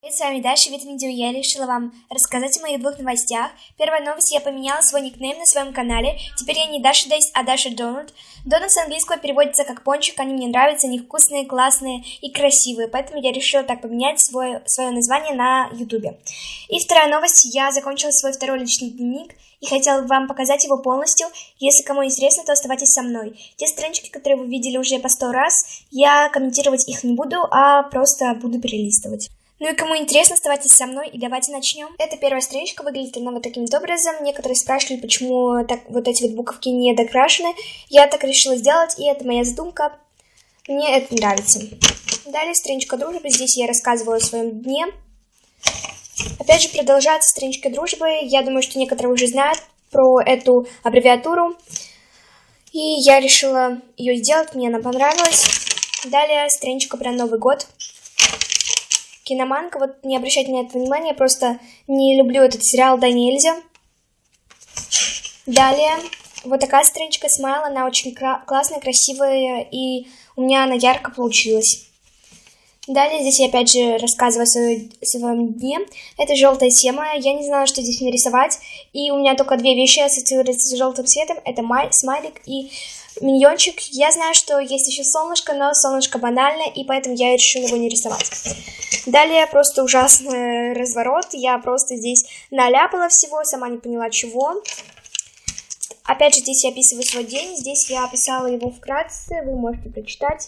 Привет, с вами Даша. В этом видео я решила вам рассказать о моих двух новостях. Первая новость: я поменяла свой никнейм на своем канале. Теперь я не Даша Дейс, а Даша Дональд. Дональд с английского переводится как пончик. Они мне нравятся, они вкусные, классные и красивые. Поэтому я решила так поменять свое название на ютубе. И вторая новость: я закончила свой второй личный дневник и хотела вам показать его полностью. Если кому интересно, то оставайтесь со мной. Те странички, которые вы видели уже по 100 раз, я комментировать их не буду, а просто буду перелистывать. Ну и кому интересно, оставайтесь со мной и давайте начнем. Эта первая страничка выглядит она вот таким образом. Некоторые спрашивали, почему так, вот эти вот буковки не докрашены. Я так решила сделать, и это моя задумка. Мне это нравится. Далее страничка дружбы. Здесь я рассказывала о своем дне. Опять же продолжается страничка дружбы. Я думаю, что некоторые уже знают про эту аббревиатуру. И я решила ее сделать, мне она понравилась. Далее страничка про Новый год. Киноманка, вот не обращайте на это внимания, я просто не люблю этот сериал «Да нельзя». Далее, вот такая страничка смайл, она очень классная, красивая, и у меня она ярко получилась. Далее, здесь я опять же рассказываю о своем дне. Это желтая тема, я не знала, что здесь нарисовать, и у меня только две вещи ассоциируются с желтым цветом, это смайлик и миньончик. Я знаю, что есть еще солнышко, но солнышко банальное, и поэтому я решила его не рисовать. Далее просто ужасный разворот. Я просто здесь наляпала всего, сама не поняла чего. Опять же, здесь я описываю свой день. Здесь я описала его вкратце, вы можете прочитать.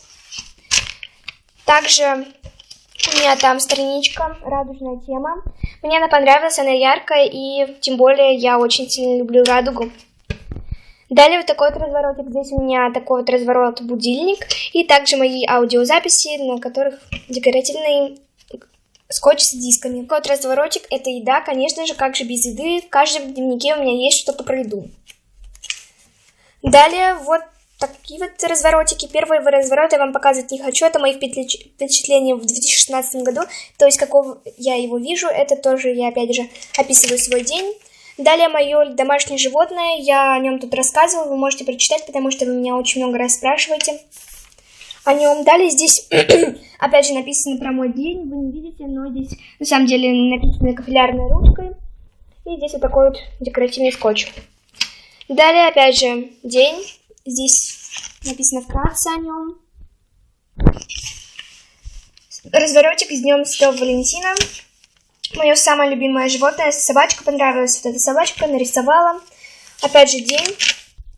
Также у меня там страничка, радужная тема. Мне она понравилась, она яркая, и тем более я очень сильно люблю радугу. Далее вот такой вот разворотик. Здесь у меня такой вот разворот будильник. И также мои аудиозаписи, на которых декоративный скотч с дисками. Такой вот разворотик. Это еда, конечно же, как же без еды. В каждом дневнике у меня есть что-то про еду. Далее вот такие вот разворотики. Первый разворот я вам показывать не хочу. Это мои впечатления в 2016 году. То есть, какого я его вижу. Это тоже я опять же описываю свой день. Далее мое домашнее животное, я о нем тут рассказывала, вы можете прочитать, потому что вы меня очень много раз спрашиваете о нем. Далее здесь опять же написано про мой день, вы не видите, но здесь на самом деле написано капиллярной ручкой. И здесь вот такой вот декоративный скотч. Далее опять же день, здесь написано вкратце о нем. Разворотик с днем Святого Валентина. Мое самое любимое животное, собачка, понравилась вот эта собачка, нарисовала. Опять же день,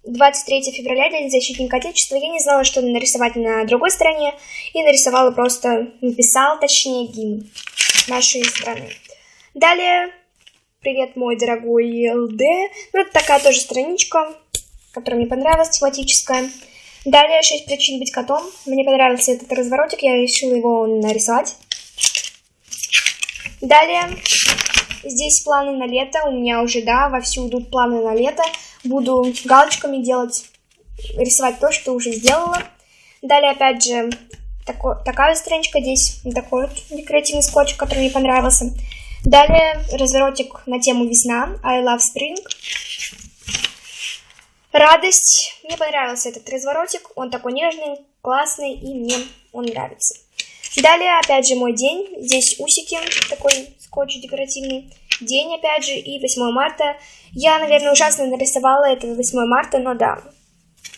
23 февраля, День защитника Отечества. Я не знала, что нарисовать на другой стороне, и нарисовала просто, написала точнее гимн нашей страны. Далее, привет, мой дорогой ЛД. Вот такая тоже страничка, которая мне понравилась, тематическая. Далее 6 причин быть котом. Мне понравился этот разворотик, я решила его нарисовать. Далее, здесь планы на лето, у меня уже, да, вовсю идут планы на лето. Буду галочками делать, рисовать то, что уже сделала. Далее, опять же, такая страничка, здесь такой вот декоративный скотч, который мне понравился. Далее, разворотик на тему весна, I love spring. Радость, мне понравился этот разворотик, он такой нежный, классный, и мне он нравится. Далее, опять же, мой день. Здесь усики, такой скотч декоративный. День, опять же, и 8 марта. Я, наверное, ужасно нарисовала это 8 марта, но да,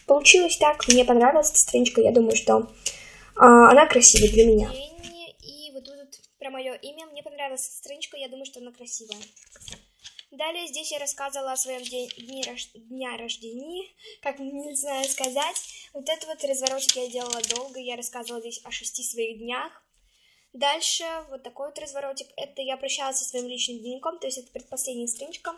получилось так. Мне понравилась эта страничка, я думаю, что она красивая для меня. И вот тут про мое имя. Мне понравилась эта страничка, я думаю, что она красивая. Далее здесь я рассказывала о своем дня рождения, как не знаю сказать. Вот этот вот разворотик я делала долго, я рассказывала здесь о 6 своих днях. Дальше вот такой вот разворотик, это я прощалась со своим личным дневником, то есть это предпоследняя страничка.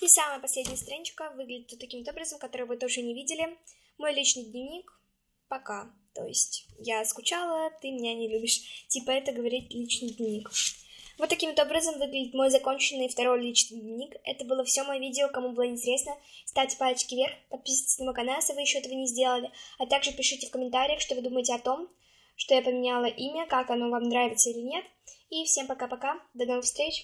И самая последняя страничка выглядит вот таким образом, который вы тоже не видели. Мой личный дневник, пока. То есть я скучала, ты меня не любишь. Типа это говорит личный дневник. Вот таким образом выглядит мой законченный второй личный дневник. Это было все мое видео. Кому было интересно, ставьте пальчики вверх, подписывайтесь на мой канал, если вы еще этого не сделали. А также пишите в комментариях, что вы думаете о том, что я поменяла имя, как оно вам нравится или нет. И всем пока-пока, до новых встреч!